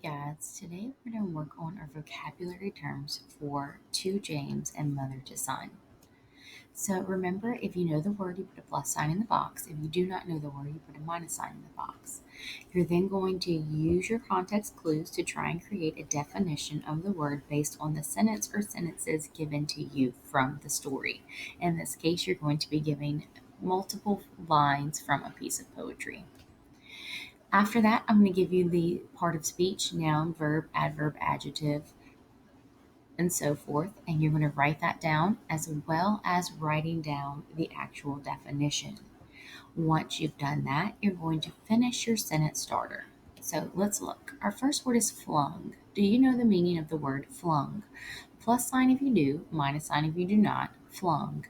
guys, today we're going to work on our vocabulary terms for to James and mother to son. So remember, if you know the word, you put a plus sign in the box. If you do not know the word, you put a minus sign in the box. You're then going to use your context clues to try and create a definition of the word based on the sentence or sentences given to you from the story. In this case, you're going to be giving multiple lines from a piece of poetry. After that, I'm going to give you the part of speech, noun, verb, adverb, adjective, and so forth. And you're going to write that down as well as writing down the actual definition. Once you've done that, you're going to finish your sentence starter. So let's look. Our first word is flung. Do you know the meaning of the word flung? Plus sign if you do, minus sign if you do not. Flung.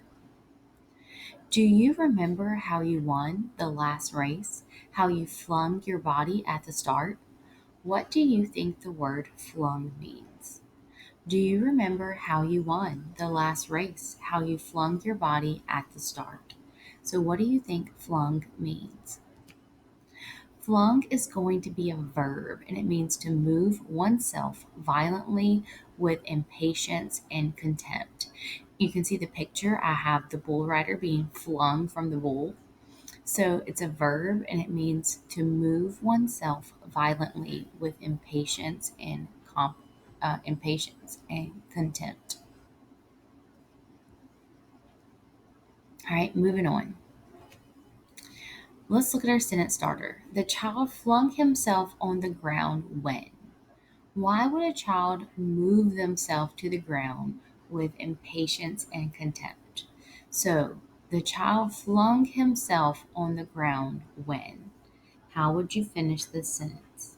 Do you remember how you won the last race? How you flung your body at the start? What do you think the word flung means? Do you remember how you won the last race? How you flung your body at the start? So, what do you think flung means? Flung is going to be a verb and it means to move oneself violently with impatience and contempt. You can see the picture. I have the bull rider being flung from the bull. So it's a verb and it means to move oneself violently with impatience and contempt. All right, moving on. Let's look at our sentence starter. The child flung himself on the ground when? Why would a child move themselves to the ground with impatience and contempt? So, the child flung himself on the ground when? How would you finish this sentence?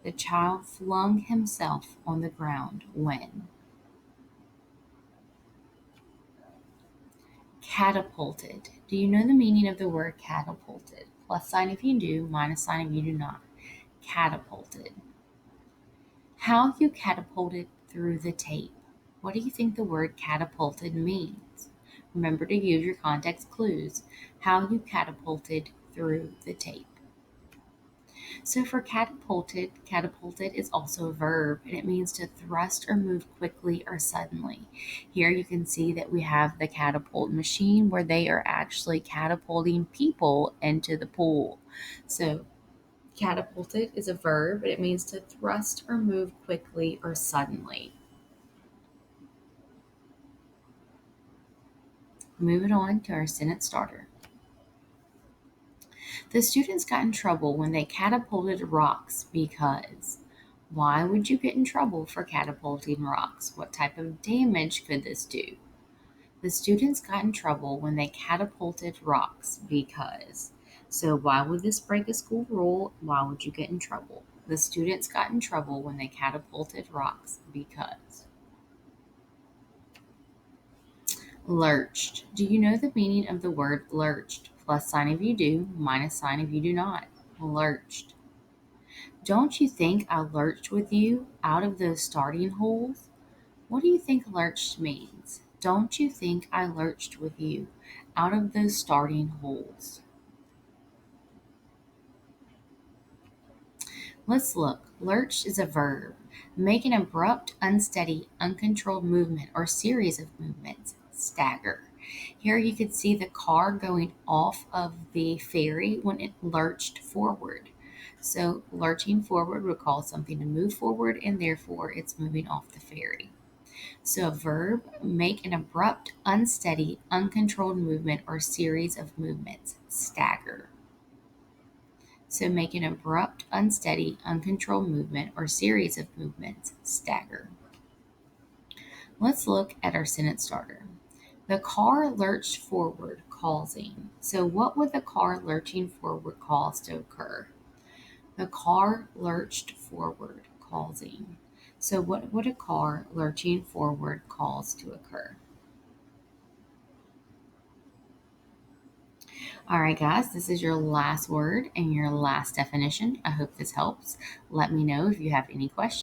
The child flung himself on the ground when? Catapulted. Do you know the meaning of the word catapulted? Plus sign if you do, minus sign if you do not. Catapulted. How you catapulted through the tape. What do you think the word catapulted means? Remember to use your context clues. How you catapulted through the tape. So for catapulted is also a verb and it means to thrust or move quickly or suddenly. Here you can see that we have the catapult machine where they are actually catapulting people into the pool. So catapulted is a verb and it means to thrust or move quickly or suddenly. Moving on to our sentence starter. The students got in trouble when they catapulted rocks because. Why would you get in trouble for catapulting rocks? What type of damage could this do? The students got in trouble when they catapulted rocks because. So, why would this break a school rule? Why would you get in trouble? The students got in trouble when they catapulted rocks because. Lurched. Do you know the meaning of the word lurched? Plus sign if you do, minus sign if you do not. Lurched. Don't you think I lurched with you out of those starting holes? What do you think lurched means? Don't you think I lurched with you out of those starting holes? Let's look. Lurch is a verb. Make an abrupt, unsteady, uncontrolled movement or series of movements. Stagger. Here you can see the car going off of the ferry when it lurched forward. So lurching forward would cause something to move forward and therefore it's moving off the ferry. So a verb, make an abrupt, unsteady, uncontrolled movement or series of movements. Stagger. So make an abrupt, unsteady, uncontrolled movement or series of movements. Stagger. Let's look at our sentence starter. The car lurched forward, causing. So what would the car lurching forward cause to occur? The car lurched forward, causing. So what would a car lurching forward cause to occur? All right, guys, this is your last word and your last definition. I hope this helps. Let me know if you have any questions.